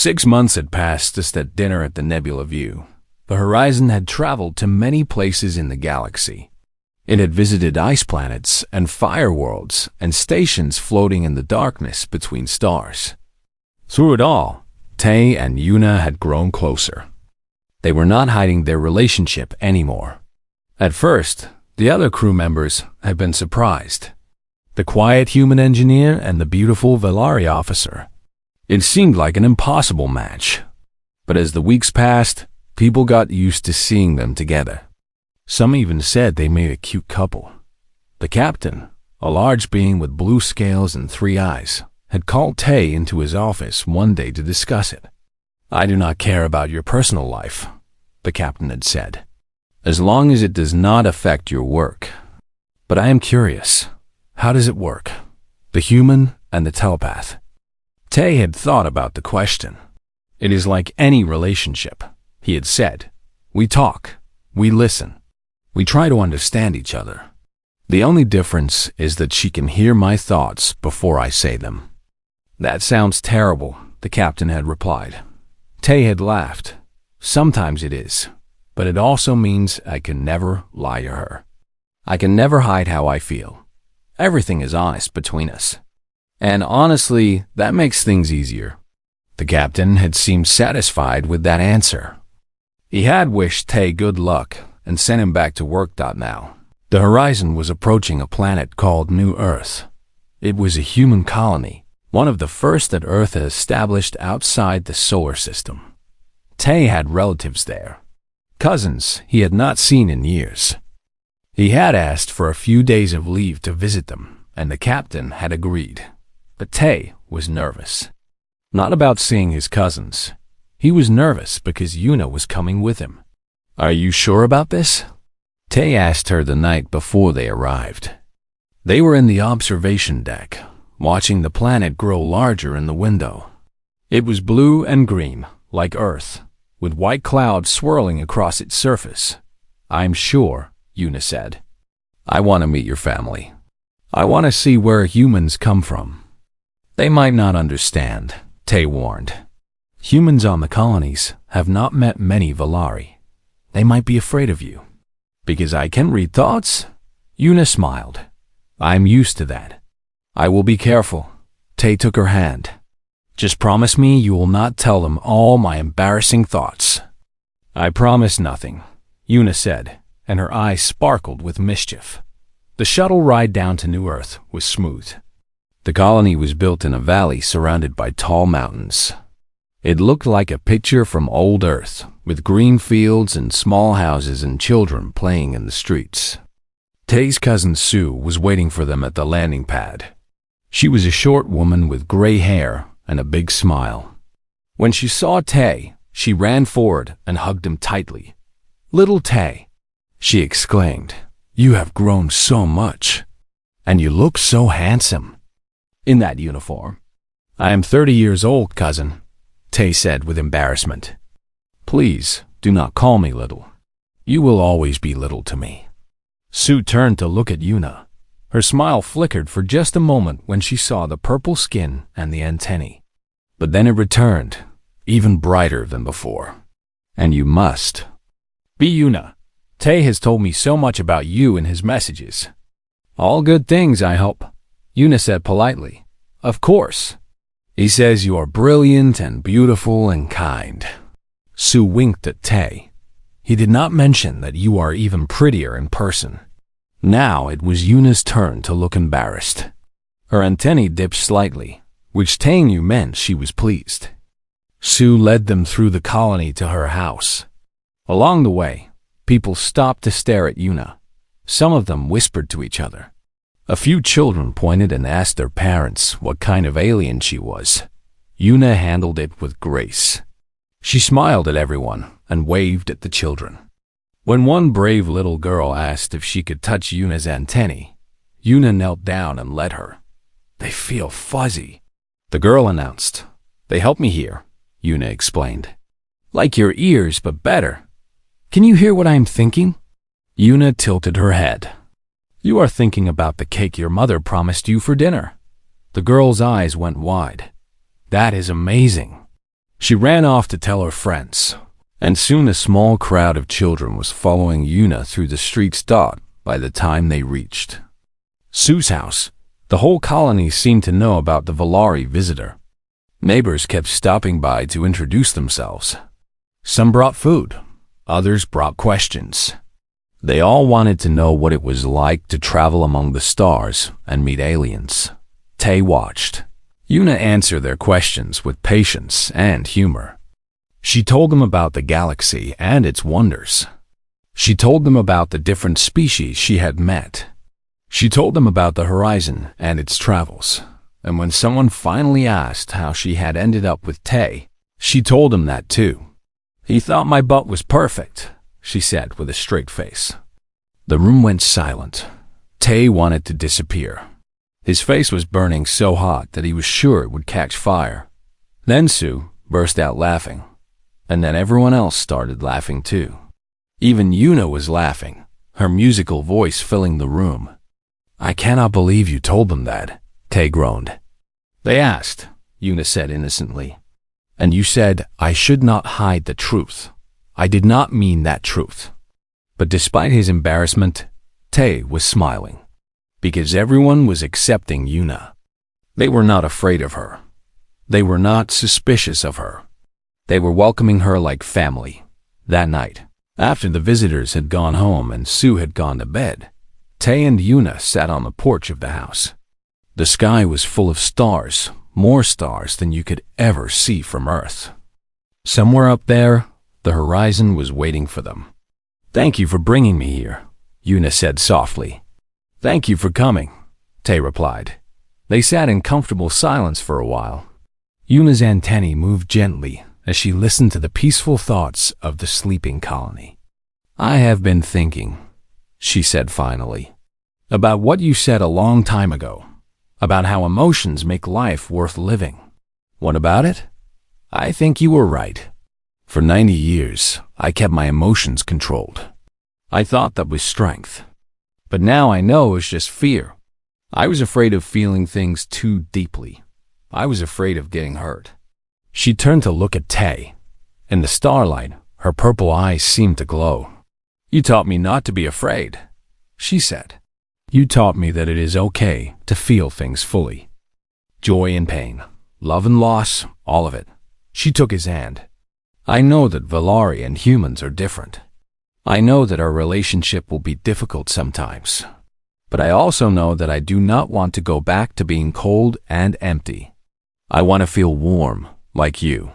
6 months had passed just at dinner at the Nebula View. The Horizon had traveled to many places in the galaxy. It had visited ice planets and fire worlds and stations floating in the darkness between stars. Through it all, Tay and Yuna had grown closer. They were not hiding their relationship anymore. At first, the other crew members had been surprised. The quiet human engineer and the beautiful Velari officer. It seemed like an impossible match. But as the weeks passed, people got used to seeing them together. Some even said they made a cute couple. The captain, a large being with blue scales and 3 eyes, had called Tay into his office one day to discuss it. "I do not care about your personal life," the captain had said, "as long as it does not affect your work. But I am curious, how does it work? The human and the telepath?" Tay had thought about the question. "It is like any relationship," he had said. "We talk, we listen, we try to understand each other. The only difference is that she can hear my thoughts before I say them." "That sounds terrible," the captain had replied. Tay had laughed. "Sometimes it is, but it also means I can never lie to her. I can never hide how I feel. Everything is honest between us. And honestly, that makes things easier." The captain had seemed satisfied with that answer. He had wished Tay good luck and sent him back to work. Now, the Horizon was approaching a planet called New Earth. It was a human colony, one of the first that Earth had established outside the solar system. Tay had relatives there, cousins he had not seen in years. He had asked for a few days of leave to visit them, and the captain had agreed. But Tay was nervous. Not about seeing his cousins. He was nervous because Yuna was coming with him. "Are you sure about this?" Tay asked her the night before they arrived. They were in the observation deck, watching the planet grow larger in the window. It was blue and green, like Earth, with white clouds swirling across its surface. "I'm sure," Yuna said. "I want to meet your family. I want to see where humans come from." "They might not understand," Tay warned. "Humans on the colonies have not met many Velari. They might be afraid of you." "Because I can read thoughts?" Yuna smiled. "I'm used to that. I will be careful." Tay took her hand. "Just promise me you will not tell them all my embarrassing thoughts." "I promise nothing," Yuna said, and her eyes sparkled with mischief. The shuttle ride down to New Earth was smooth. The colony was built in a valley surrounded by tall mountains. It looked like a picture from old Earth, with green fields and small houses and children playing in the streets. Tay's cousin Sue was waiting for them at the landing pad. She was a short woman with gray hair and a big smile. When she saw Tay, she ran forward and hugged him tightly. "Little Tay," she exclaimed, "you have grown so much, and you look so handsome in that uniform." "I am 30 years old, cousin," Tay said with embarrassment. "Please do not call me little. You will always be little to me." Sue turned to look at Yuna. Her smile flickered for just a moment when she saw the purple skin and the antennae. But then it returned, even brighter than before. "And you must be Yuna. Tay has told me so much about you in his messages." "All good things, I hope," Yuna said politely. "Of course. He says you are brilliant and beautiful and kind." Sue winked at Tay. "He did not mention that you are even prettier in person." Now it was Yuna's turn to look embarrassed. Her antennae dipped slightly, which Tay knew meant she was pleased. Sue led them through the colony to her house. Along the way, people stopped to stare at Yuna. Some of them whispered to each other. A few children pointed and asked their parents what kind of alien she was. Yuna handled it with grace. She smiled at everyone and waved at the children. When one brave little girl asked if she could touch Yuna's antennae, Yuna knelt down and let her. "They feel fuzzy," the girl announced. "They help me hear," Yuna explained. "Like your ears, but better. Can you hear what I am thinking?" Yuna tilted her head. "You are thinking about the cake your mother promised you for dinner." The girl's eyes went wide. "That is amazing." She ran off to tell her friends, and soon a small crowd of children was following Yuna through the streets. By the time they reached Sue's house, the whole colony seemed to know about the Valari visitor. Neighbors kept stopping by to introduce themselves. Some brought food, others brought questions. They all wanted to know what it was like to travel among the stars and meet aliens. Tay watched Yuna answer their questions with patience and humor. She told them about the galaxy and its wonders. She told them about the different species she had met. She told them about the horizon and its travels. And when someone finally asked how she had ended up with Tay, she told him that too. "He thought my butt was perfect," she said with a straight face. The room went silent. Tay wanted to disappear. His face was burning so hot that he was sure it would catch fire. Then Sue burst out laughing. And then everyone else started laughing too. Even Yuna was laughing, her musical voice filling the room. "I cannot believe you told them that," Tay groaned. "They asked," Yuna said innocently. "And you said I should not hide the truth. I did not mean that truth." But despite his embarrassment, Tay was smiling, because everyone was accepting Yuna. They were not afraid of her. They were not suspicious of her. They were welcoming her like family. That night, after the visitors had gone home and Sue had gone to bed, Tay and Yuna sat on the porch of the house. The sky was full of stars, more stars than you could ever see from Earth. Somewhere up there, the horizon was waiting for them. "Thank you for bringing me here," Yuna said softly. "Thank you for coming," Tay replied. They sat in comfortable silence for a while. Yuna's antennae moved gently as she listened to the peaceful thoughts of the sleeping colony. "I have been thinking," she said finally, "about what you said a long time ago, about how emotions make life worth living. What about it? I think you were right. For 90 years, I kept my emotions controlled. I thought that was strength. But now I know it's just fear. I was afraid of feeling things too deeply. I was afraid of getting hurt." She turned to look at Tay. In the starlight, her purple eyes seemed to glow. "You taught me not to be afraid," she said. "You taught me that it is okay to feel things fully. Joy and pain, love and loss, all of it." She took his hand. "I know that Valari and humans are different. I know that our relationship will be difficult sometimes. But I also know that I do not want to go back to being cold and empty. I want to feel warm, like you.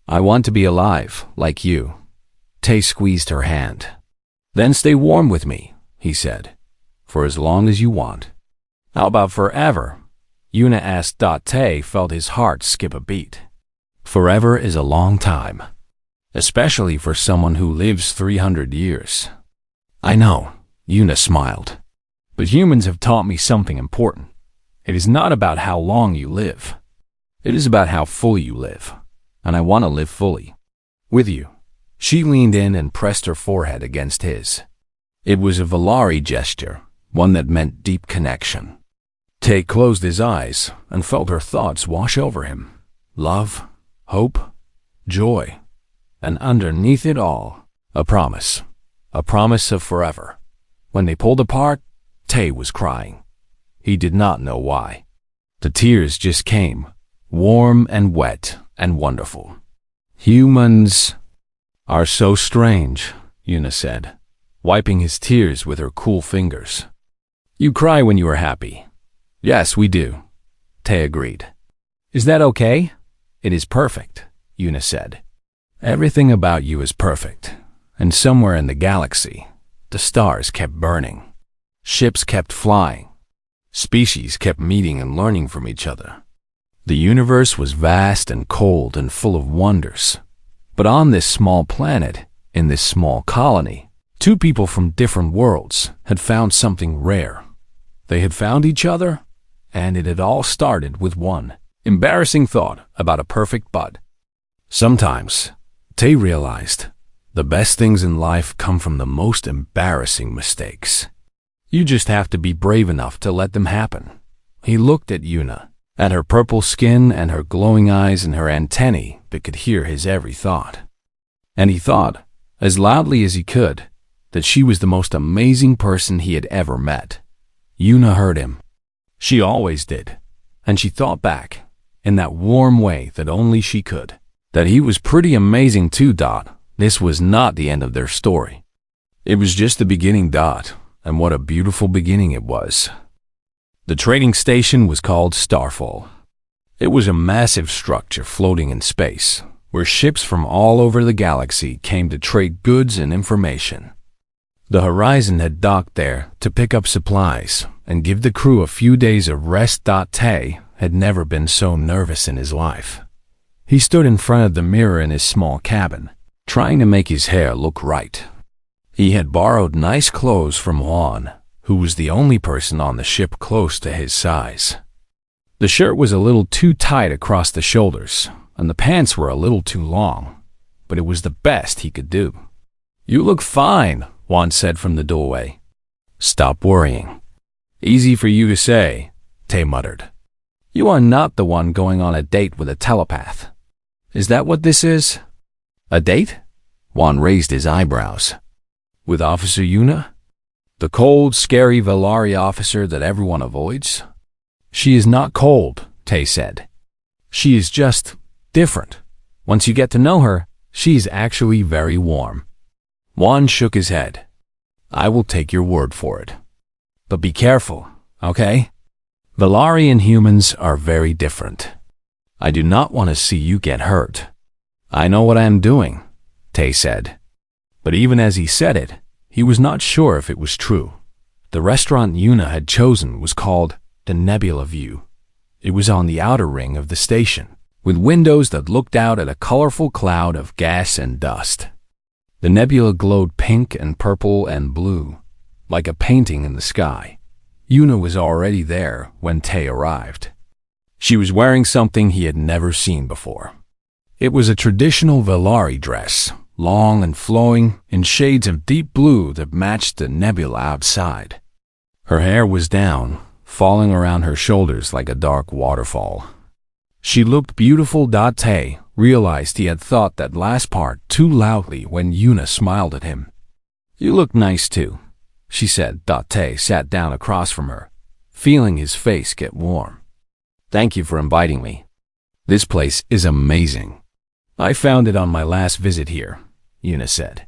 I want to be alive, like you." Tay squeezed her hand. "Then stay warm with me," he said, "for as long as you want." "How about forever?" Yuna asked. Tay felt his heart skip a beat. Forever is a long time, especially for someone who lives 300 years. "I know," Yuna smiled. "But humans have taught me something important. It is not about how long you live. It is about how fully you live, and I want to live fully. With you." She leaned in and pressed her forehead against his. It was a Valari gesture, one that meant deep connection. Tay closed his eyes and felt her thoughts wash over him. Love, hope, joy, and underneath it all, a promise of forever. When they pulled apart, Tay was crying. He did not know why. The tears just came, warm and wet and wonderful. "Humans are so strange," Yuna said, wiping his tears with her cool fingers. "You cry when you are happy." "Yes, we do," Tay agreed. "Is that okay?" "It is perfect," Yuna said. "Everything about you is perfect, and somewhere in the galaxy, the stars kept burning. Ships kept flying. Species kept meeting and learning from each other. The universe was vast and cold and full of wonders. But on this small planet, in this small colony, two people from different worlds had found something rare. They had found each other, and it had all started with one embarrassing thought about a perfect bud. Sometimes, Tay realized, the best things in life come from the most embarrassing mistakes. You just have to be brave enough to let them happen. He looked at Yuna, and her purple skin and her glowing eyes and her antennae that could hear his every thought. And he thought, as loudly as he could, that she was the most amazing person he had ever met. Yuna heard him. She always did, and she thought back, in that warm way that only she could, that he was pretty amazing too. This was not the end of their story. It was just the beginning. And what a beautiful beginning it was. The trading station was called Starfall. It was a massive structure floating in space, where ships from all over the galaxy came to trade goods and information. The Horizon had docked there to pick up supplies and give the crew a few days of rest. Tay had never been so nervous in his life. He stood in front of the mirror in his small cabin, trying to make his hair look right. He had borrowed nice clothes from Juan, who was the only person on the ship close to his size. The shirt was a little too tight across the shoulders, and the pants were a little too long, but it was the best he could do. "You look fine," Juan said from the doorway. "Stop worrying." "Easy for you to say," Tay muttered. "You are not the one going on a date with a telepath. Is that what this is?" "A date?" Juan raised his eyebrows. "With Officer Yuna? The cold, scary Valari officer that everyone avoids?" "She is not cold," Tay said. "She is just different. Once you get to know her, she is actually very warm." Juan shook his head. "I will take your word for it. But be careful, okay? Valari and humans are very different. I do not want to see you get hurt." "I know what I am doing," Tay said. But even as he said it, he was not sure if it was true. The restaurant Yuna had chosen was called the Nebula View. It was on the outer ring of the station, with windows that looked out at a colorful cloud of gas and dust. The nebula glowed pink and purple and blue, like a painting in the sky. Yuna was already there when Tay arrived. She was wearing something he had never seen before. It was a traditional Valari dress, long and flowing, in shades of deep blue that matched the nebula outside. Her hair was down, falling around her shoulders like a dark waterfall. She looked beautiful. Tay realized he had thought that last part too loudly when Yuna smiled at him. "You look nice too," she said. Tay sat down across from her, feeling his face get warm. "Thank you for inviting me. This place is amazing. I found it on my last visit here," Yuna said.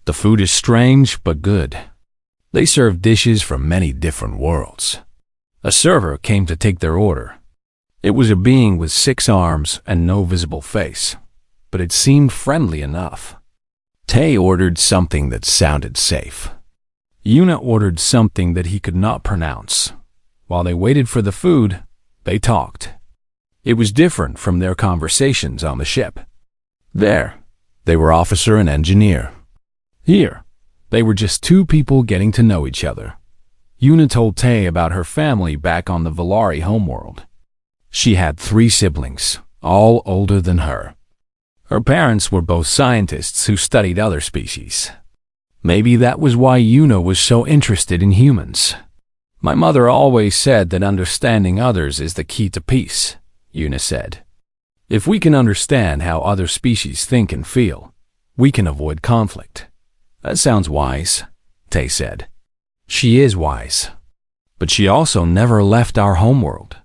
"The food is strange but good. They serve dishes from many different worlds." A server came to take their order. It was a being with 6 arms and no visible face, but it seemed friendly enough. Tay ordered something that sounded safe. Yuna ordered something that he could not pronounce. While they waited for the food, they talked. It was different from their conversations on the ship. There, they were officer and engineer. Here, they were just 2 people getting to know each other. Yuna told Tay about her family back on the Valari homeworld. She had 3 siblings, all older than her. Her parents were both scientists who studied other species. Maybe that was why Yuna was so interested in humans. "My mother always said that understanding others is the key to peace," Yuna said. "If we can understand how other species think and feel, we can avoid conflict." "That sounds wise," Tay said. "She is wise. But she also never left our homeworld.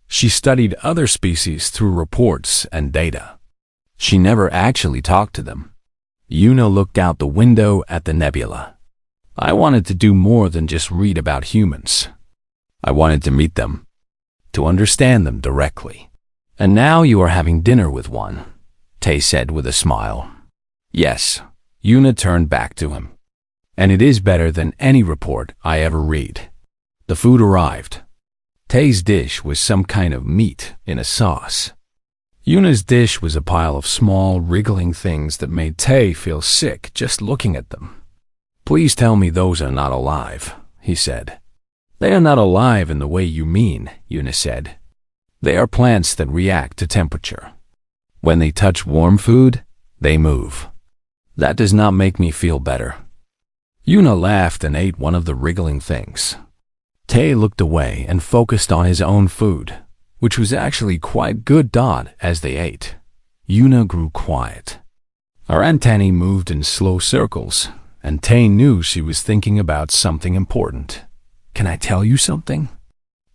She studied other species through reports and data. She never actually talked to them." Yuna looked out the window at the nebula. "I wanted to do more than just read about humans. I wanted to meet them, to understand them directly." "And now you are having dinner with one," Tay said with a smile. "Yes," Yuna turned back to him. "And it is better than any report I ever read." The food arrived. Tay's dish was some kind of meat in a sauce. Yuna's dish was a pile of small, wriggling things that made Tay feel sick just looking at them. "Please tell me those are not alive," he said. "They are not alive in the way you mean," Yuna said. "They are plants that react to temperature. When they touch warm food, they move. That does not make me feel better." Yuna laughed and ate one of the wriggling things. Tay looked away and focused on his own food, which was actually quite good. As they ate, Yuna grew quiet. Her antennae moved in slow circles, and Tay knew she was thinking about something important. "Can I tell you something?"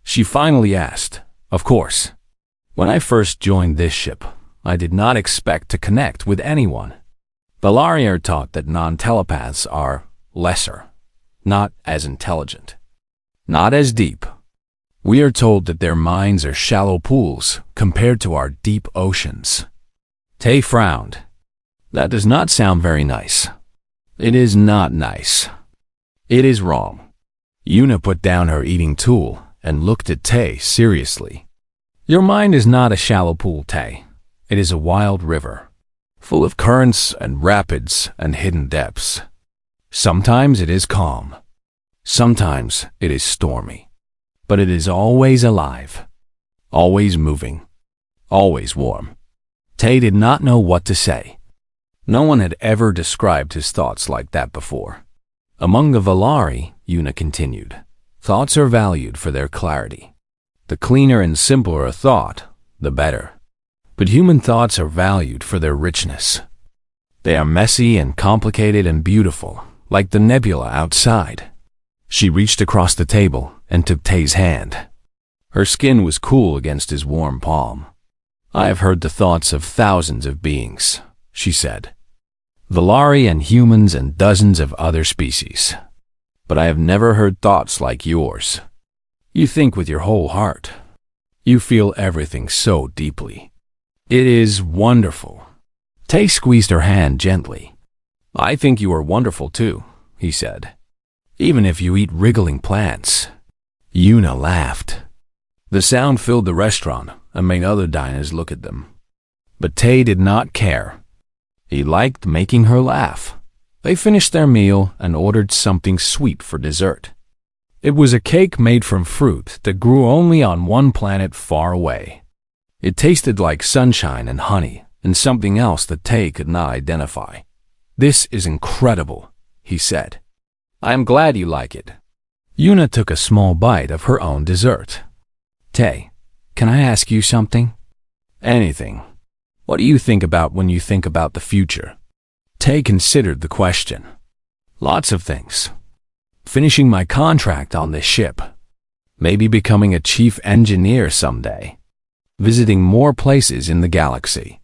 she finally asked. "Of course. When I first joined this ship, I did not expect to connect with anyone. Valari are taught that non-telepaths are lesser, not as intelligent, not as deep. We are told that their minds are shallow pools compared to our deep oceans." Tay frowned. "That does not sound very nice." "It is not nice. It is wrong." Yuna put down her eating tool and looked at Tay seriously. "Your mind is not a shallow pool, Tay. It is a wild river, full of currents and rapids and hidden depths. Sometimes it is calm. Sometimes it is stormy. But it is always alive, always moving, always warm." Tay did not know what to say. No one had ever described his thoughts like that before. "Among the Valari," Yuna continued, "thoughts are valued for their clarity. The cleaner and simpler a thought, the better. But human thoughts are valued for their richness. They are messy and complicated and beautiful, like the nebula outside." She reached across the table and took Tay's hand. Her skin was cool against his warm palm. "I have heard the thoughts of thousands of beings," she said. "Valari and humans and dozens of other species. But I have never heard thoughts like yours. You think with your whole heart. You feel everything so deeply. It is wonderful." Tay squeezed her hand gently. "I think you are wonderful too," he said. "Even if you eat wriggling plants." Yuna laughed. The sound filled the restaurant and made other diners look at them. But Tay did not care. He liked making her laugh. They finished their meal and ordered something sweet for dessert. It was a cake made from fruit that grew only on one planet far away. It tasted like sunshine and honey and something else that Tay could not identify. "This is incredible," he said. "I am glad you like it." Yuna took a small bite of her own dessert. "Tay, can I ask you something?" "Anything. What do you think about when you think about the future?" Tay considered the question. "Lots of things. Finishing my contract on this ship. Maybe becoming a chief engineer someday. Visiting more places in the galaxy.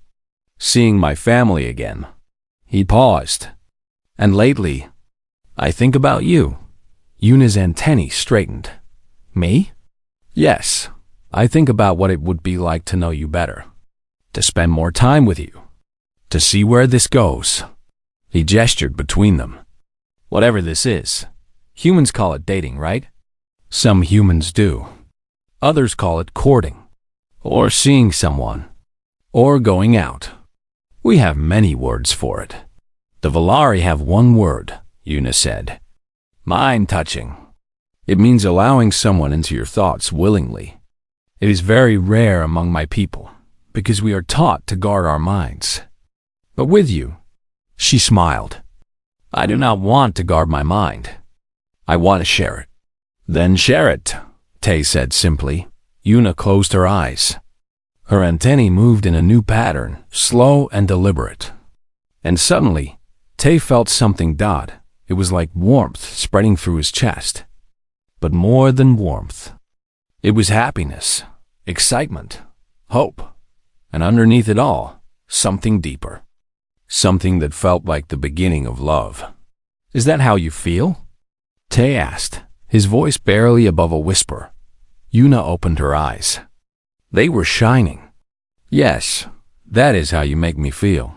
Seeing my family again." He paused. "And lately, I think about you." Yuna's antennae straightened. "Me?" "Yes. I think about what it would be like to know you better. To spend more time with you. To see where this goes." He gestured between them. "Whatever this is. Humans call it dating, right?" "Some humans do. Others call it courting. Or seeing someone. Or going out. We have many words for it." "The Valari have one word," Yuna said. "Mind-touching. It means allowing someone into your thoughts willingly. It is very rare among my people, because we are taught to guard our minds. But with you," she smiled, "I do not want to guard my mind. I want to share it." "Then share it," Tay said simply. Yuna closed her eyes. Her antennae moved in a new pattern, slow and deliberate. And suddenly, Tay felt something. It was like warmth spreading through his chest. But more than warmth. It was happiness, excitement, hope, and underneath it all, something deeper. Something that felt like the beginning of love. "Is that how you feel?" Tay asked, his voice barely above a whisper. Yuna opened her eyes. They were shining. "Yes, that is how you make me feel."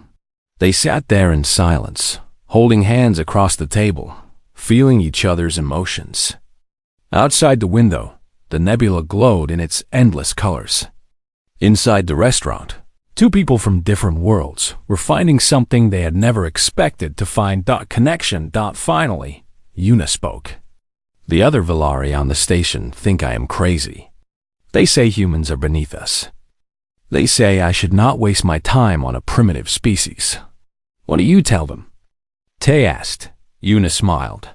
They sat there in silence, holding hands across the table, feeling each other's emotions. Outside the window, the nebula glowed in its endless colors. Inside the restaurant, two people from different worlds were finding something they had never expected to find. Connection. Finally, Yuna spoke. "The other Valari on the station think I am crazy. They say humans are beneath us. They say I should not waste my time on a primitive species. What do you tell them?" Tay asked. Yuna smiled.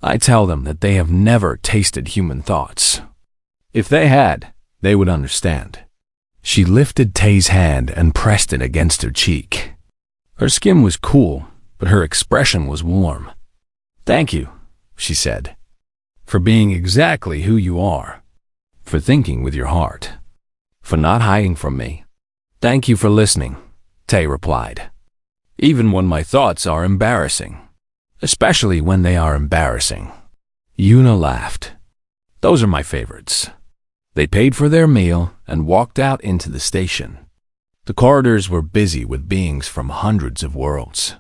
"I tell them that they have never tasted human thoughts. If they had, They would understand. She lifted Tay's hand and pressed it against her cheek. Her skin was cool, but her expression was warm. "Thank you," she said, "for being exactly who you are, for thinking with your heart, for not hiding from me." "Thank you for listening," Tay replied. "Even when my thoughts are embarrassing. Especially when they are embarrassing." Yuna laughed. "Those are my favorites." They paid for their meal and walked out into the station. The corridors were busy with beings from hundreds of worlds.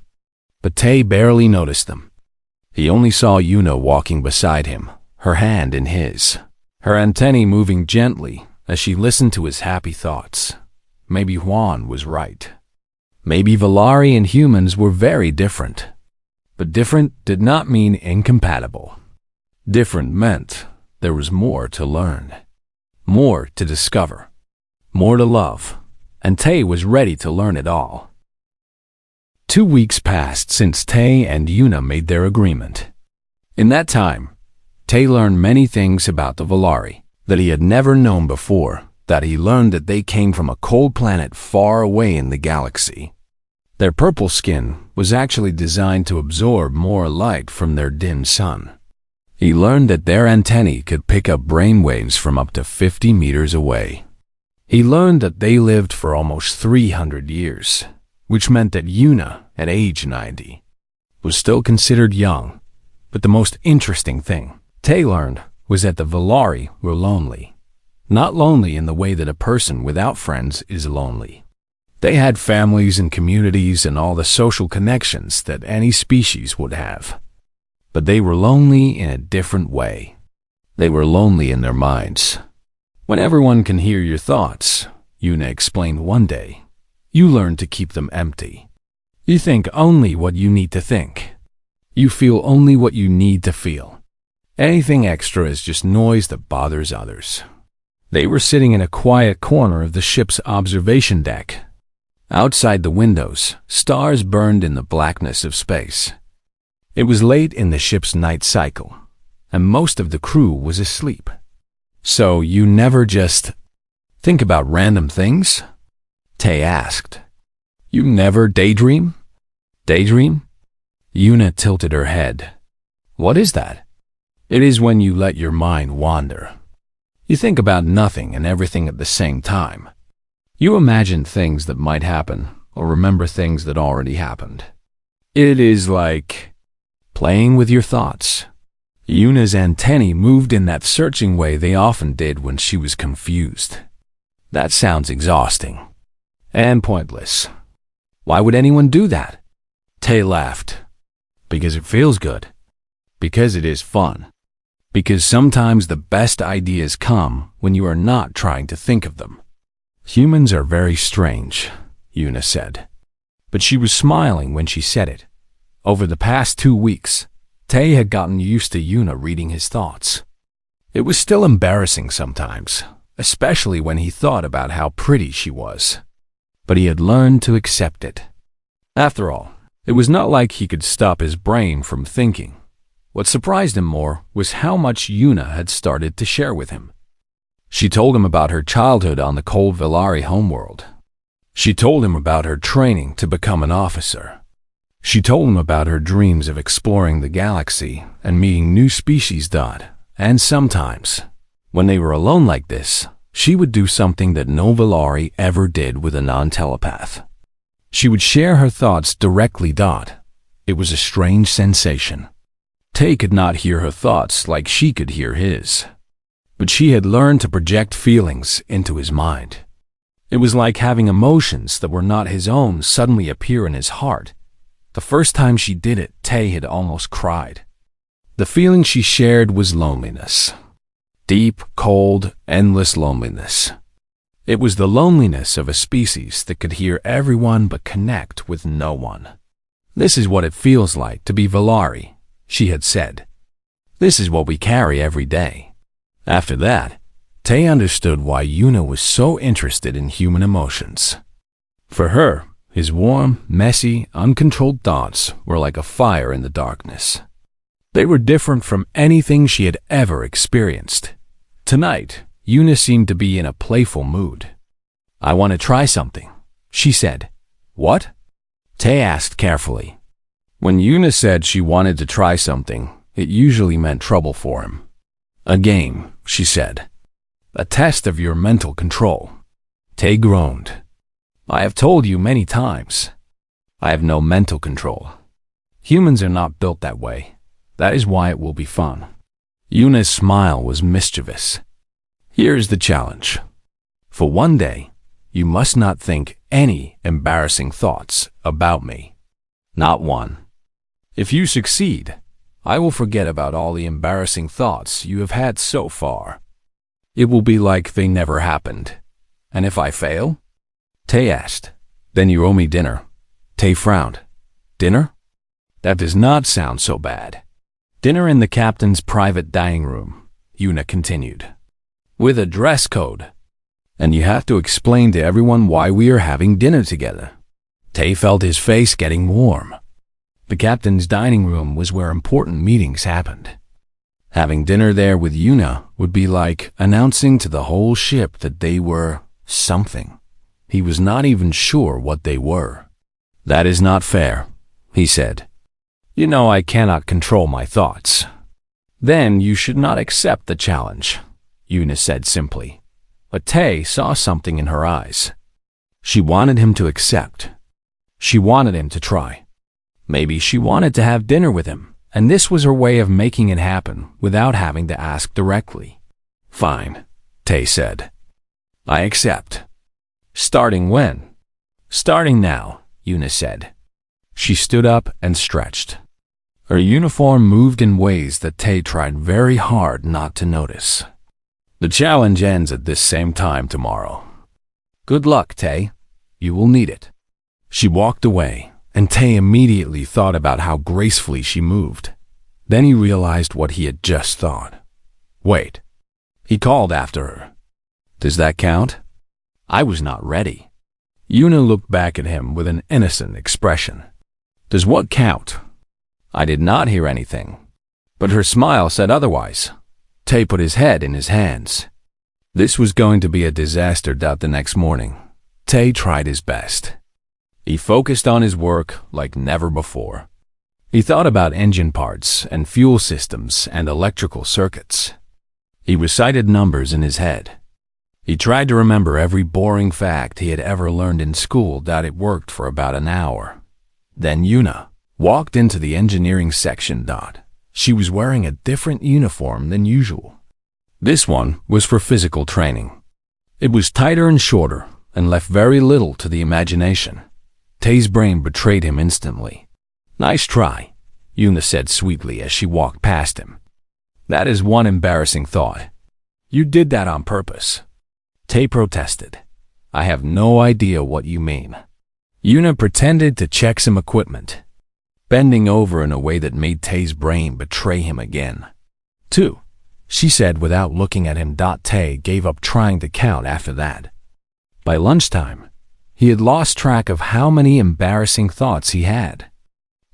But Tay barely noticed them. He only saw Yuna walking beside him, her hand in his, her antennae moving gently as she listened to his happy thoughts. Maybe Juan was right. Maybe Valari and humans were very different. But different did not mean incompatible. Different meant there was more to learn, more to discover, more to love, and Tay was ready to learn it all. 2 weeks passed since Tay and Yuna made their agreement. In that time, Tay learned many things about the Valari that he had never known before, that he learned that they came from a cold planet far away in the galaxy. Their purple skin was actually designed to absorb more light from their dim sun. He learned that their antennae could pick up brainwaves from up to 50 meters away. He learned that they lived for almost 300 years, which meant that Yuna, at age 90, was still considered young. But the most interesting thing Tay learned was that the Valari were lonely. Not lonely in the way that a person without friends is lonely. They had families and communities and all the social connections that any species would have. But they were lonely in a different way. They were lonely in their minds. When everyone can hear your thoughts, Yuna explained one day, you learn to keep them empty. You think only what you need to think. You feel only what you need to feel. Anything extra is just noise that bothers others. They were sitting in a quiet corner of the ship's observation deck. Outside the windows, stars burned in the blackness of space. It was late in the ship's night cycle, and most of the crew was asleep. "So you never just think about random things?" Tay asked. "You never daydream?" "Daydream?" Yuna tilted her head. "What is that?" "It is when you let your mind wander. You think about nothing and everything at the same time. You imagine things that might happen or remember things that already happened. It is like playing with your thoughts." Yuna's antennae moved in that searching way they often did when she was confused. "That sounds exhausting. And pointless. Why would anyone do that?" Tay laughed. "Because it feels good. Because it is fun. Because sometimes the best ideas come when you are not trying to think of them." "Humans are very strange," Yuna said. But she was smiling when she said it. Over the past 2 weeks, Tay had gotten used to Yuna reading his thoughts. It was still embarrassing sometimes, especially when he thought about how pretty she was. But he had learned to accept it. After all, it was not like he could stop his brain from thinking. What surprised him more was how much Yuna had started to share with him. She told him about her childhood on the cold Valari homeworld. She told him about her training to become an officer. She told him about her dreams of exploring the galaxy and meeting new species. And sometimes, when they were alone like this, she would do something that no Valari ever did with a non-telepath. She would share her thoughts directly. It was a strange sensation. Tay could not hear her thoughts like she could hear his. But she had learned to project feelings into his mind. It was like having emotions that were not his own suddenly appear in his heart. The first time she did it, Tay had almost cried. The feeling she shared was loneliness. Deep, cold, endless loneliness. It was the loneliness of a species that could hear everyone but connect with no one. "This is what it feels like to be Valari," she had said. "This is what we carry every day." After that, Tay understood why Yuna was so interested in human emotions. For her, his warm, messy, uncontrolled thoughts were like a fire in the darkness. They were different from anything she had ever experienced. Tonight, Yuna seemed to be in a playful mood. "I want to try something," she said. "What?" Tay asked carefully. When Yuna said she wanted to try something, it usually meant trouble for him. "A game," she said. "A test of your mental control." Tay groaned. "I have told you many times. I have no mental control. Humans are not built that way. That is why it will be fun." Yuna's smile was mischievous. "Here is the challenge. For one day, you must not think any embarrassing thoughts about me. Not one. If you succeed, I will forget about all the embarrassing thoughts you have had so far. It will be like they never happened. And if I fail?" Tay asked. "Then you owe me dinner." Tay frowned. "Dinner? That does not sound so bad." "Dinner in the captain's private dining room," Yuna continued. "With a dress code. And you have to explain to everyone why we are having dinner together." Tay felt his face getting warm. The captain's dining room was where important meetings happened. Having dinner there with Yuna would be like announcing to the whole ship that they were something. He was not even sure what they were. "That is not fair," he said. "You know I cannot control my thoughts." "Then you should not accept the challenge," Yuna said simply. But Tay saw something in her eyes. She wanted him to accept. She wanted him to try. Maybe she wanted to have dinner with him, and this was her way of making it happen without having to ask directly. "Fine," Tay said. "I accept." "Starting when?" "Starting now," Yuna said. She stood up and stretched. Her uniform moved in ways that Tay tried very hard not to notice. "The challenge ends at this same time tomorrow." "Good luck, Tay. You will need it." She walked away, and Tay immediately thought about how gracefully she moved. Then he realized what he had just thought. "Wait." He called after her. "Does that count?" "I was not ready." Yuna looked back at him with an innocent expression. "Does what count?" I did not hear anything, but her smile said otherwise. Tay put his head in his hands. This was going to be a disaster. The next morning, Tay tried his best. He focused on his work like never before. He thought about engine parts and fuel systems and electrical circuits. He recited numbers in his head. He tried to remember every boring fact he had ever learned in school. It worked for about an hour. Then Yuna walked into the engineering section. She was wearing a different uniform than usual. This one was for physical training. It was tighter and shorter and left very little to the imagination. Tay's brain betrayed him instantly. "Nice try," Yuna said sweetly as she walked past him. "That is one embarrassing thought. You did that on purpose." Tay protested. "I have no idea what you mean." Yuna pretended to check some equipment, bending over in a way that made Tay's brain betray him again. "Two," she said without looking at him. Tay gave up trying to count after that. By lunchtime, he had lost track of how many embarrassing thoughts he had.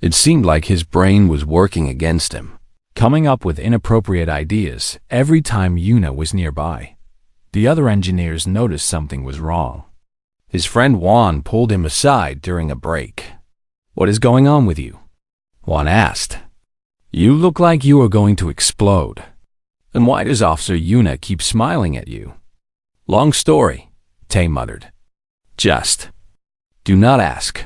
It seemed like his brain was working against him, coming up with inappropriate ideas every time Yuna was nearby. The other engineers noticed something was wrong. His friend Juan pulled him aside during a break. "What is going on with you?" Juan asked. "You look like you are going to explode. And why does Officer Yuna keep smiling at you?" "Long story," Tay muttered. "Just do not ask."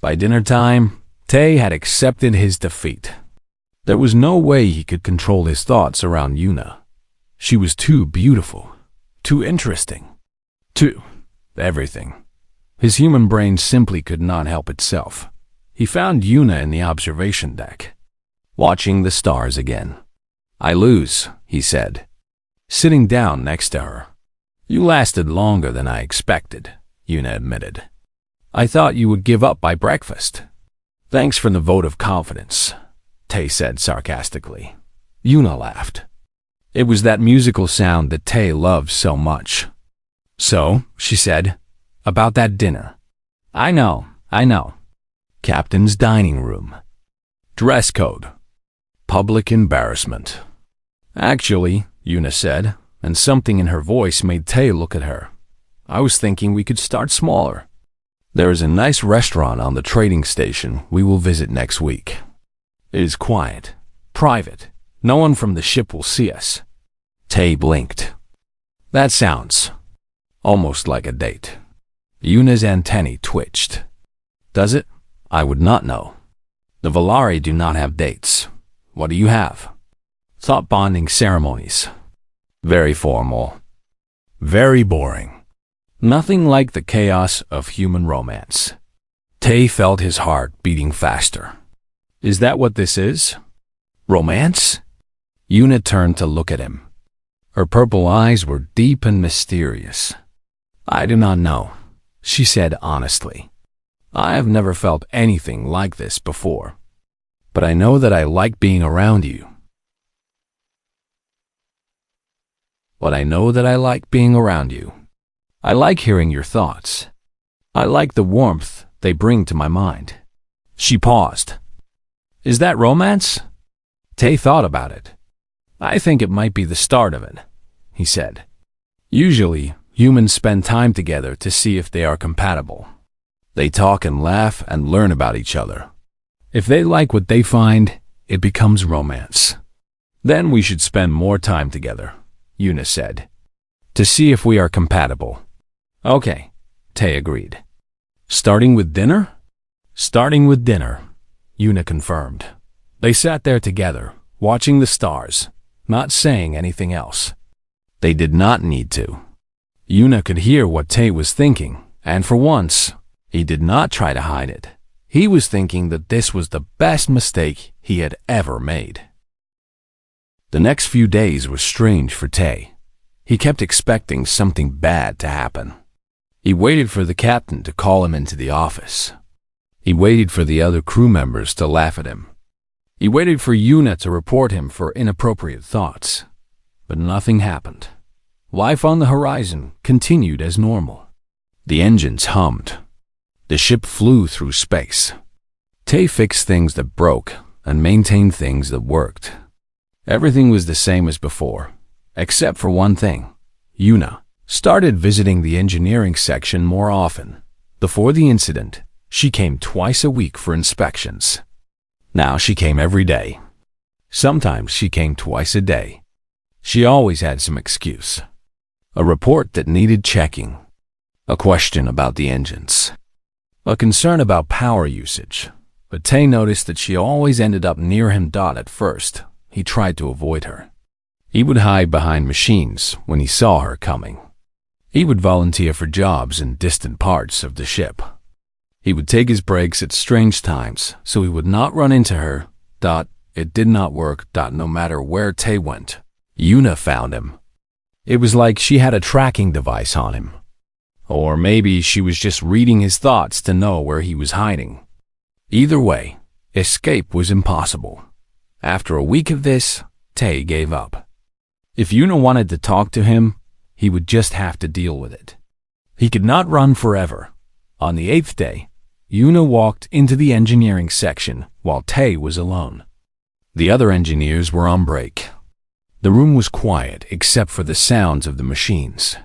By dinner time, Tay had accepted his defeat. There was no way he could control his thoughts around Yuna. She was too beautiful, too interesting, too everything. His human brain simply could not help itself. He found Yuna in the observation deck, watching the stars again. "I lose," he said, sitting down next to her. "You lasted longer than I expected," Yuna admitted. "I thought you would give up by breakfast." "Thanks for the vote of confidence," Tay said sarcastically. Yuna laughed. It was that musical sound that Tay loved so much. "So," she said, "about that dinner." I know. Captain's dining room. Dress code. Public embarrassment. "Actually," Yuna said, and something in her voice made Tay look at her. I was thinking we could start smaller. There is a nice restaurant on the trading station we will visit next week. It is quiet, private. No one from the ship will see us. Tay blinked. That sounds almost like a date. Yuna's antennae twitched. Does it? I would not know. The Valari do not have dates. What do you have? Thought bonding ceremonies. Very formal. Very boring. Nothing like the chaos of human romance. Tay felt his heart beating faster. Is that what this is? Romance? Yuna turned to look at him. Her purple eyes were deep and mysterious. I do not know, she said honestly. I have never felt anything like this before. But I know that I like being around you. I like hearing your thoughts. I like the warmth they bring to my mind. She paused. Is that romance? Tay thought about it. I think it might be the start of it, he said. Usually, humans spend time together to see if they are compatible. They talk and laugh and learn about each other. If they like what they find, it becomes romance. Then we should spend more time together, Yuna said, to see if we are compatible. Okay, Tay agreed. Starting with dinner? Starting with dinner, Yuna confirmed. They sat there together, watching the stars, not saying anything else. They did not need to. Yuna could hear what Tay was thinking, and for once, he did not try to hide it. He was thinking that this was the best mistake he had ever made. The next few days were strange for Tay. He kept expecting something bad to happen. He waited for the captain to call him into the office. He waited for the other crew members to laugh at him. He waited for Yuna to report him for inappropriate thoughts. But nothing happened. Life on the horizon continued as normal. The engines hummed. The ship flew through space. Tay fixed things that broke and maintained things that worked. Everything was the same as before, except for one thing. Yuna started visiting the engineering section more often. Before the incident, she came twice a week for inspections. Now she came every day. Sometimes she came twice a day. She always had some excuse. A report that needed checking. A question about the engines. A concern about power usage. But Tay noticed that she always ended up near him. At first, he tried to avoid her. He would hide behind machines when he saw her coming. He would volunteer for jobs in distant parts of the ship. He would take his breaks at strange times so he would not run into her. It did not work. No matter where Tay went, Yuna found him. It was like she had a tracking device on him. Or maybe she was just reading his thoughts to know where he was hiding. Either way, escape was impossible. After a week of this, Tay gave up. If Yuna wanted to talk to him, he would just have to deal with it. He could not run forever. On the 8th day, Yuna walked into the engineering section while Tay was alone. The other engineers were on break. The room was quiet except for the sounds of the machines.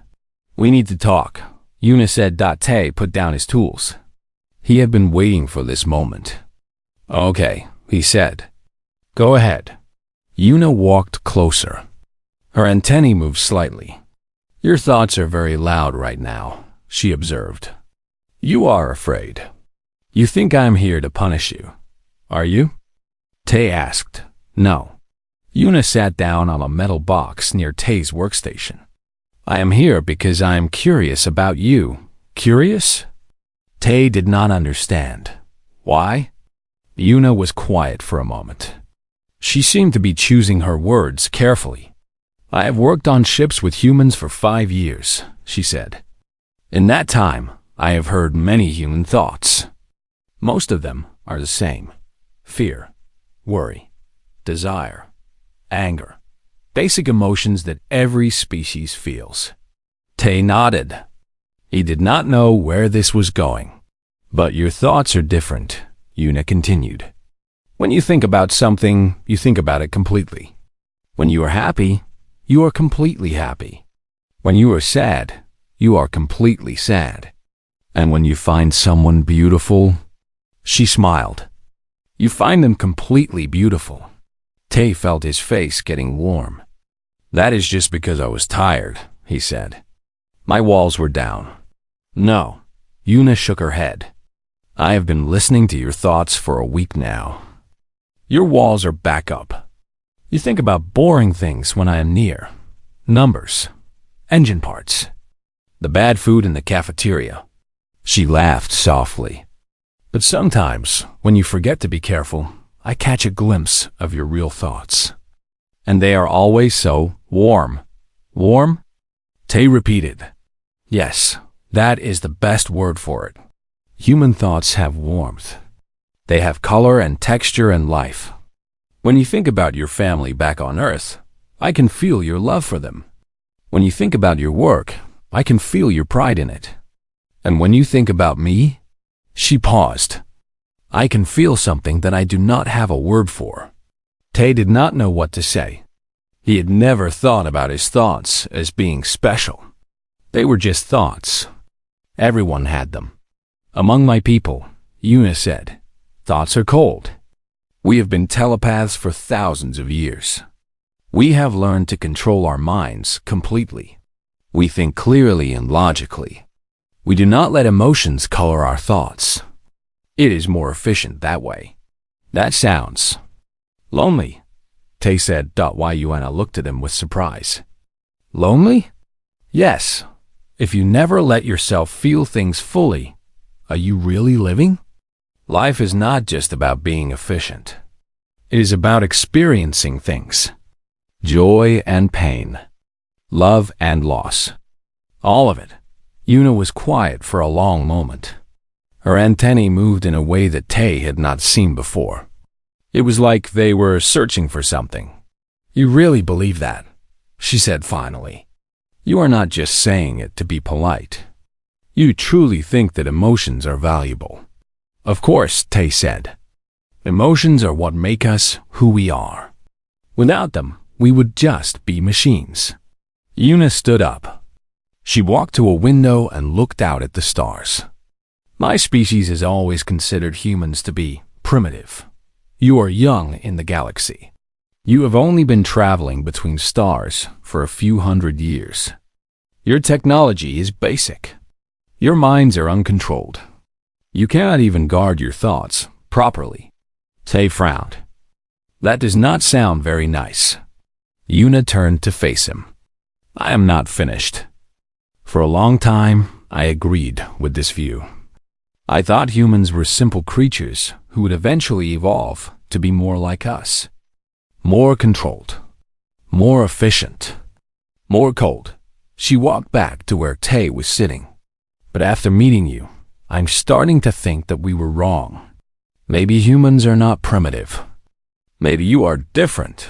We need to talk, Yuna said. Tay put down his tools. He had been waiting for this moment. Okay, he said. Go ahead. Yuna walked closer. Her antennae moved slightly. Your thoughts are very loud right now, she observed. You are afraid. You think I'm here to punish you. Are you? Tay asked. No. Yuna sat down on a metal box near Tay's workstation. I am here because I am curious about you. Curious? Tay did not understand. Why? Yuna was quiet for a moment. She seemed to be choosing her words carefully. I have worked on ships with humans for 5 years, she said. In that time, I have heard many human thoughts. Most of them are the same. Fear, worry, desire, anger. Basic emotions that every species feels. Tay nodded. He did not know where this was going. But your thoughts are different, Yuna continued. When you think about something, you think about it completely. When you are happy, you are completely happy. When you are sad, you are completely sad. And when you find someone beautiful, she smiled, you find them completely beautiful. Tay felt his face getting warm. That is just because I was tired, he said. My walls were down. No, Yuna shook her head. I have been listening to your thoughts for a week now. Your walls are back up. You think about boring things when I am near. Numbers, engine parts, the bad food in the cafeteria. She laughed softly. But sometimes, when you forget to be careful, I catch a glimpse of your real thoughts. And they are always so warm. Warm? Tay repeated. Yes, that is the best word for it. Human thoughts have warmth. They have color and texture and life. When you think about your family back on Earth, I can feel your love for them. When you think about your work, I can feel your pride in it. And when you think about me, she paused. I can feel something that I do not have a word for. Tay did not know what to say. He had never thought about his thoughts as being special. They were just thoughts. Everyone had them. Among my people, Yuna said, thoughts are cold. We have been telepaths for thousands of years. We have learned to control our minds completely. We think clearly and logically. We do not let emotions color our thoughts. It is more efficient that way. That sounds lonely, Tay said. Why Yuna looked at him with surprise. Lonely? Yes. If you never let yourself feel things fully, are you really living? Life is not just about being efficient. It is about experiencing things. Joy and pain. Love and loss. All of it. Yuna was quiet for a long moment. Her antennae moved in a way that Tay had not seen before. It was like they were searching for something. You really believe that? She said finally. You are not just saying it to be polite. You truly think that emotions are valuable. Of course, Tay said. Emotions are what make us who we are. Without them, we would just be machines. Yuna stood up. She walked to a window and looked out at the stars. My species has always considered humans to be primitive. You are young in the galaxy. You have only been traveling between stars for a few hundred years. Your technology is basic. Your minds are uncontrolled. You cannot even guard your thoughts properly. Tay frowned. That does not sound very nice. Yuna turned to face him. I am not finished. For a long time, I agreed with this view. I thought humans were simple creatures who would eventually evolve to be more like us. More controlled. More efficient. More cold. She walked back to where Tay was sitting. But after meeting you, I'm starting to think that we were wrong. Maybe humans are not primitive. Maybe you are different.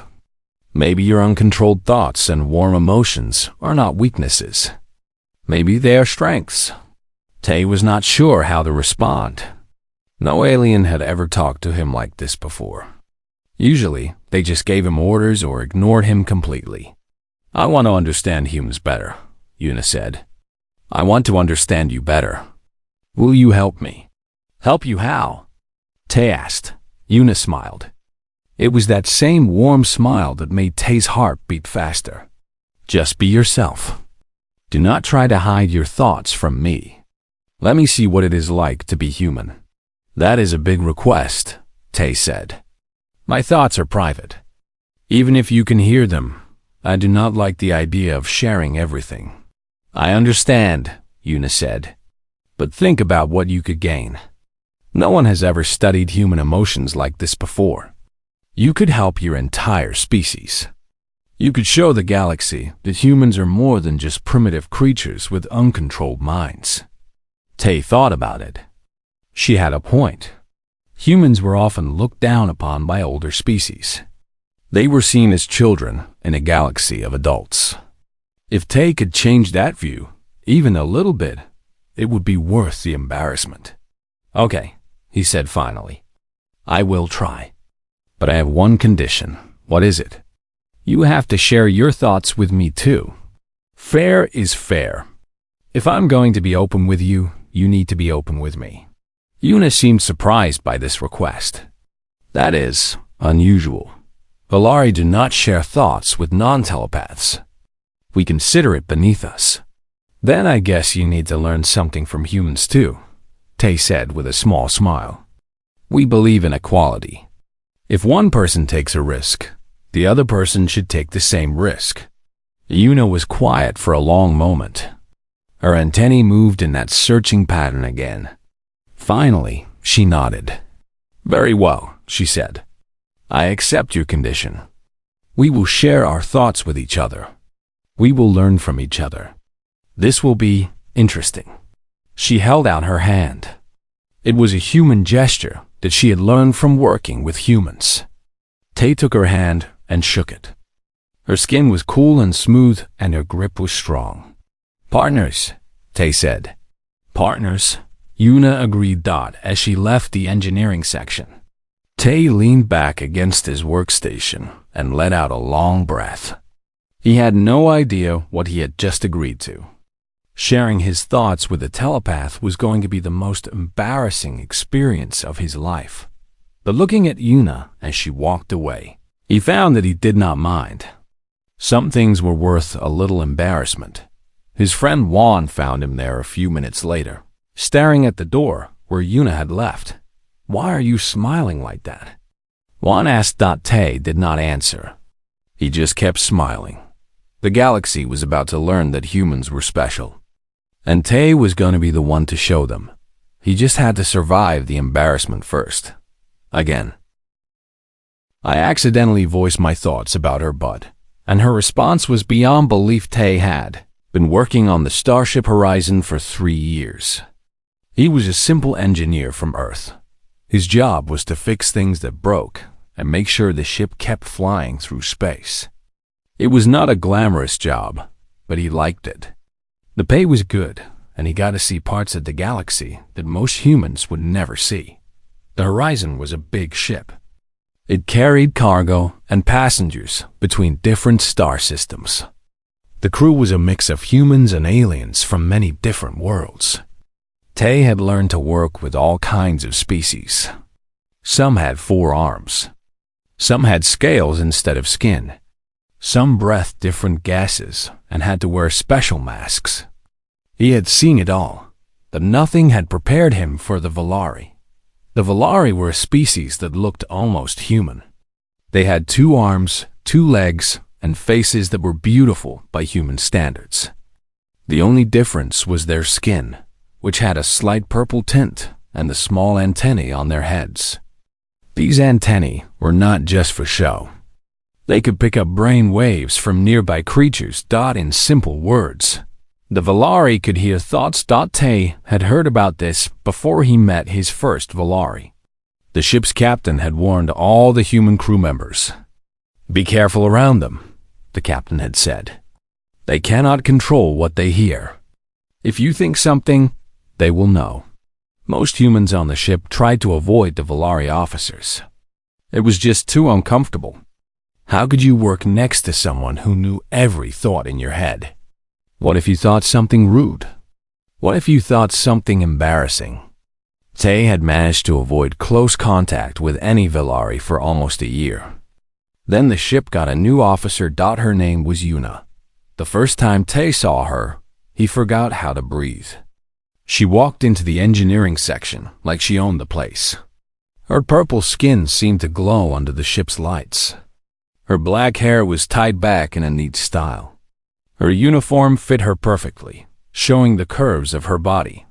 Maybe your uncontrolled thoughts and warm emotions are not weaknesses. Maybe they are strengths. Tay was not sure how to respond. No alien had ever talked to him like this before. Usually, they just gave him orders or ignored him completely. I want to understand humans better, Yuna said. I want to understand you better. Will you help me? Help you how? Tay asked. Yuna smiled. It was that same warm smile that made Tay's heart beat faster. Just be yourself. Do not try to hide your thoughts from me. Let me see what it is like to be human. That is a big request, Tay said. My thoughts are private. Even if you can hear them, I do not like the idea of sharing everything. I understand, Yuna said. But think about what you could gain. No one has ever studied human emotions like this before. You could help your entire species. You could show the galaxy that humans are more than just primitive creatures with uncontrolled minds. Tay thought about it. She had a point. Humans were often looked down upon by older species. They were seen as children in a galaxy of adults. If Tay could change that view, even a little bit, it would be worth the embarrassment. Okay, he said finally. I will try. But I have one condition. What is it? You have to share your thoughts with me too. Fair is fair. If I'm going to be open with you, you need to be open with me. Yuna seemed surprised by this request. That is unusual. Valari do not share thoughts with non-telepaths. We consider it beneath us. Then I guess you need to learn something from humans too, Tay said with a small smile. We believe in equality. If one person takes a risk, the other person should take the same risk. Yuna was quiet for a long moment. Her antennae moved in that searching pattern again. Finally, she nodded. Very well, she said. I accept your condition. We will share our thoughts with each other. We will learn from each other. This will be interesting. She held out her hand. It was a human gesture that she had learned from working with humans. Tay took her hand and shook it. Her skin was cool and smooth, and her grip was strong. Partners, Tay said. Partners, Yuna agreed as she left the engineering section. Tay leaned back against his workstation and let out a long breath. He had no idea what he had just agreed to. Sharing his thoughts with a telepath was going to be the most embarrassing experience of his life. But looking at Yuna as she walked away, he found that he did not mind. Some things were worth a little embarrassment. His friend Juan found him there a few minutes later, staring at the door where Yuna had left. Why are you smiling like that? Juan asked. Tay did not answer. He just kept smiling. The galaxy was about to learn that humans were special. And Tay was going to be the one to show them. He just had to survive the embarrassment first. Again. I accidentally voiced my thoughts about her bud, and her response was beyond belief. Tay had been working on the Starship Horizon for 3 years. He was a simple engineer from Earth. His job was to fix things that broke and make sure the ship kept flying through space. It was not a glamorous job, but he liked it. The pay was good, and he got to see parts of the galaxy that most humans would never see. The Horizon was a big ship. It carried cargo and passengers between different star systems. The crew was a mix of humans and aliens from many different worlds. Tay had learned to work with all kinds of species. Some had 4 arms. Some had scales instead of skin. Some breathed different gases and had to wear special masks. He had seen it all, but nothing had prepared him for the Valari. The Valari were a species that looked almost human. They had 2 arms, 2 legs, and faces that were beautiful by human standards. The only difference was their skin, which had a slight purple tint, and the small antennae on their heads. These antennae were not just for show. They could pick up brain waves from nearby creatures. In simple words, the Valari could hear thoughts. Tay had heard about this before he met his first Valari. The ship's captain had warned all the human crew members. Be careful around them, the captain had said. They cannot control what they hear. If you think something, they will know. Most humans on the ship tried to avoid the Valari officers. It was just too uncomfortable. How could you work next to someone who knew every thought in your head? What if you thought something rude? What if you thought something embarrassing? Tay had managed to avoid close contact with any Valari for almost a year. Then the ship got a new officer. Her name was Yuna. The first time Tay saw her, he forgot how to breathe. She walked into the engineering section like she owned the place. Her purple skin seemed to glow under the ship's lights. Her black hair was tied back in a neat style. Her uniform fit her perfectly, showing the curves of her body.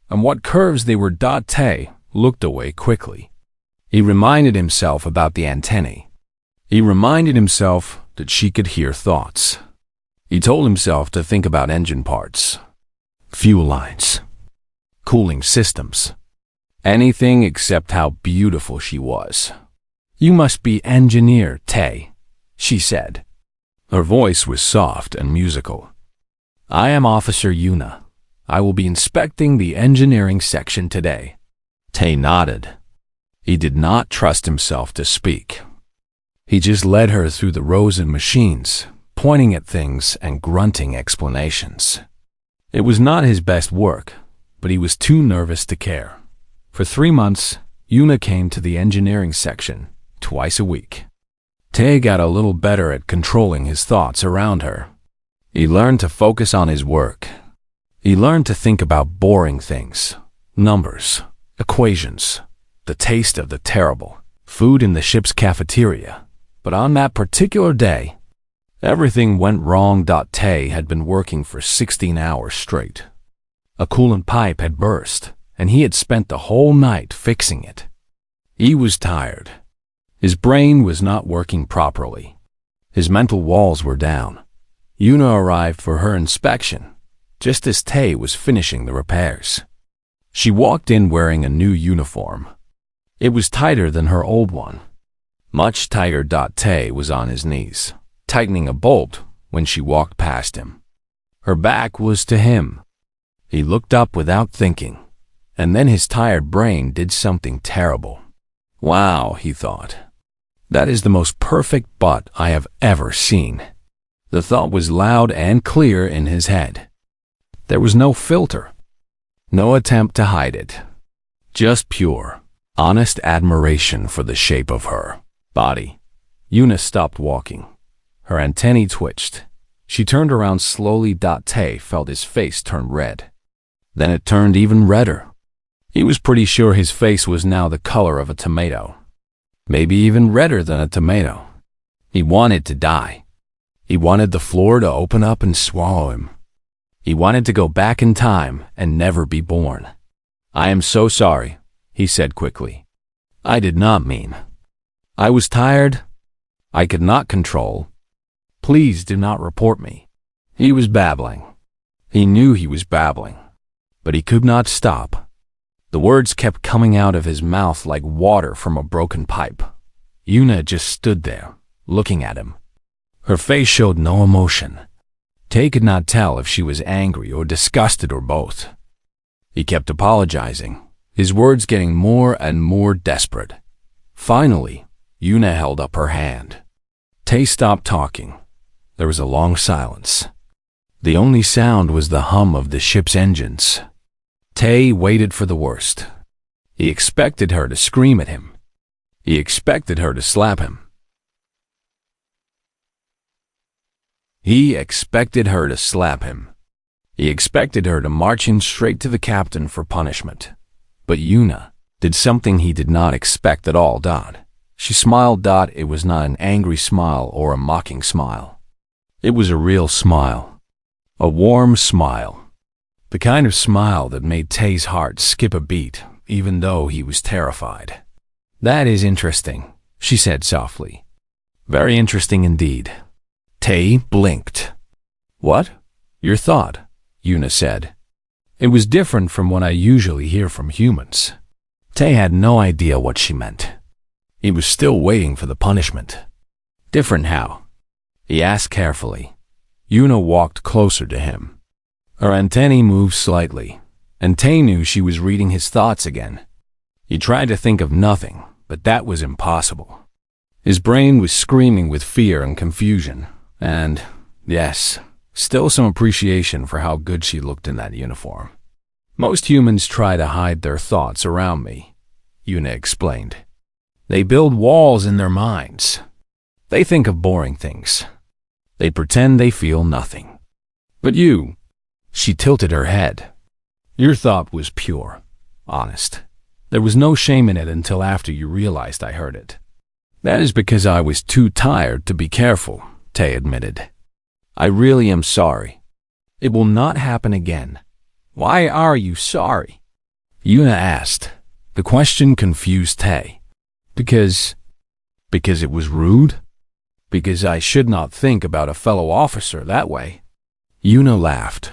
And what curves they were. Tay looked away quickly. He reminded himself about the antennae. He reminded himself that she could hear thoughts. He told himself to think about engine parts, fuel lines, cooling systems, anything except how beautiful she was. You must be engineer, Tay, she said. Her voice was soft and musical. I am Officer Yuna. I will be inspecting the engineering section today. Tay nodded. He did not trust himself to speak. He just led her through the rows of machines, pointing at things and grunting explanations. It was not his best work, but he was too nervous to care. For 3 months, Yuna came to the engineering section twice a week. Tae got a little better at controlling his thoughts around her. He learned to focus on his work. He learned to think about boring things, numbers, equations, the taste of the terrible food in the ship's cafeteria. But on that particular day, everything went wrong. Tae had been working for 16 hours straight. A coolant pipe had burst, and he had spent the whole night fixing it. He was tired. His brain was not working properly. His mental walls were down. Yuna arrived for her inspection, just as Tae was finishing the repairs. She walked in wearing a new uniform. It was tighter than her old one. Much tighter. Tae was on his knees, tightening a bolt when she walked past him. Her back was to him. He looked up without thinking, and then his tired brain did something terrible. Wow, he thought. That is the most perfect butt I have ever seen. The thought was loud and clear in his head. There was no filter, no attempt to hide it. Just pure, honest admiration for the shape of her body. Yuna stopped walking. Her antennae twitched. She turned around slowly. Tae felt his face turn red. Then it turned even redder. He was pretty sure his face was now the color of a tomato. Maybe even redder than a tomato. He wanted to die. He wanted the floor to open up and swallow him. He wanted to go back in time and never be born. I am so sorry, he said quickly. I did not mean. I was tired. I could not control. Please do not report me. He was babbling. He knew he was babbling, but he could not stop. The words kept coming out of his mouth like water from a broken pipe. Yuna just stood there, looking at him. Her face showed no emotion. Tae could not tell if she was angry or disgusted or both. He kept apologizing, his words getting more and more desperate. Finally, Yuna held up her hand. Tae stopped talking. There was a long silence. The only sound was the hum of the ship's engines. Tae waited for the worst. He expected her to scream at him. He expected her to slap him. He expected her to slap him. He expected her to march him straight to the captain for punishment. But Yuna did something he did not expect at all. She smiled. It was not an angry smile or a mocking smile. It was a real smile. A warm smile. The kind of smile that made Tae's heart skip a beat, even though he was terrified. That is interesting, she said softly. Very interesting indeed. Tae blinked. What? Your thought, Yuna said. It was different from what I usually hear from humans. Tae had no idea what she meant. He was still waiting for the punishment. Different how? He asked carefully. Yuna walked closer to him. Her antennae moved slightly, and Tae knew she was reading his thoughts again. He tried to think of nothing, but that was impossible. His brain was screaming with fear and confusion, and, yes, still some appreciation for how good she looked in that uniform. Most humans try to hide their thoughts around me, Yuna explained. They build walls in their minds. They think of boring things. They pretend they feel nothing. But you, she tilted her head. Your thought was pure, honest. There was no shame in it until after you realized I heard it. That is because I was too tired to be careful, Tae admitted. I really am sorry. It will not happen again. Why are you sorry? Yuna asked. The question confused Tae. Because it was rude? Because I should not think about a fellow officer that way. Yuna laughed.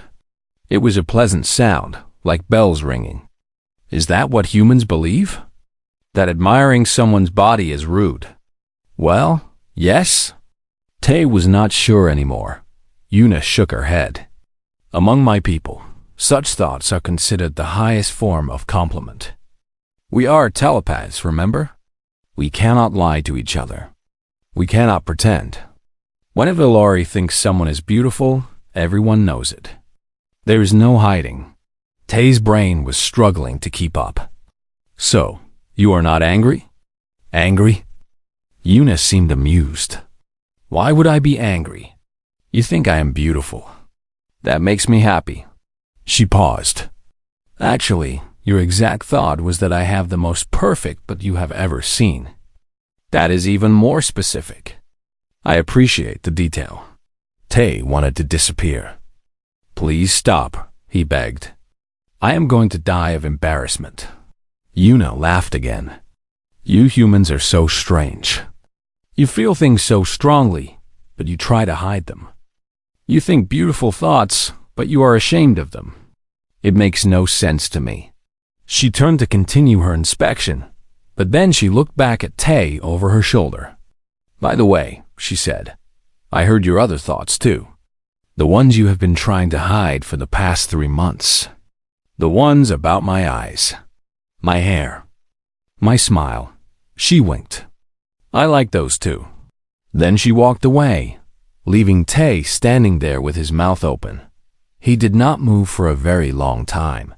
It was a pleasant sound, like bells ringing. Is that what humans believe? That admiring someone's body is rude? Well, yes. Tae was not sure anymore. Yuna shook her head. Among my people, such thoughts are considered the highest form of compliment. We are telepaths, remember? We cannot lie to each other. We cannot pretend. When a Valori thinks someone is beautiful, everyone knows it. There is no hiding. Tay's brain was struggling to keep up. So, you are not angry? Angry? Yuna seemed amused. Why would I be angry? You think I am beautiful. That makes me happy. She paused. Actually, your exact thought was that I have the most perfect butt you have ever seen. That is even more specific. I appreciate the detail. Tay wanted to disappear. Please stop, he begged. I am going to die of embarrassment. Yuna laughed again. You humans are so strange. You feel things so strongly, but you try to hide them. You think beautiful thoughts, but you are ashamed of them. It makes no sense to me. She turned to continue her inspection, but then she looked back at Tay over her shoulder. By the way, she said, I heard your other thoughts too. The ones you have been trying to hide for the past 3 months. The ones about my eyes, my hair, my smile. She winked. I like those too. Then she walked away, leaving Tay standing there with his mouth open. He did not move for a very long time.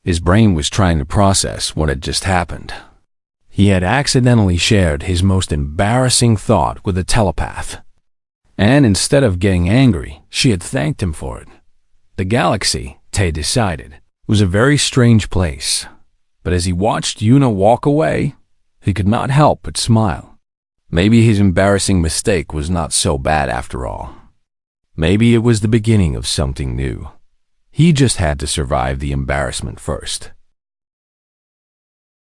His brain was trying to process what had just happened. He had accidentally shared his most embarrassing thought with a telepath. And instead of getting angry, she had thanked him for it. The galaxy, Tay decided, was a very strange place. But as he watched Yuna walk away, he could not help but smile. Maybe his embarrassing mistake was not so bad after all. Maybe it was the beginning of something new. He just had to survive the embarrassment first.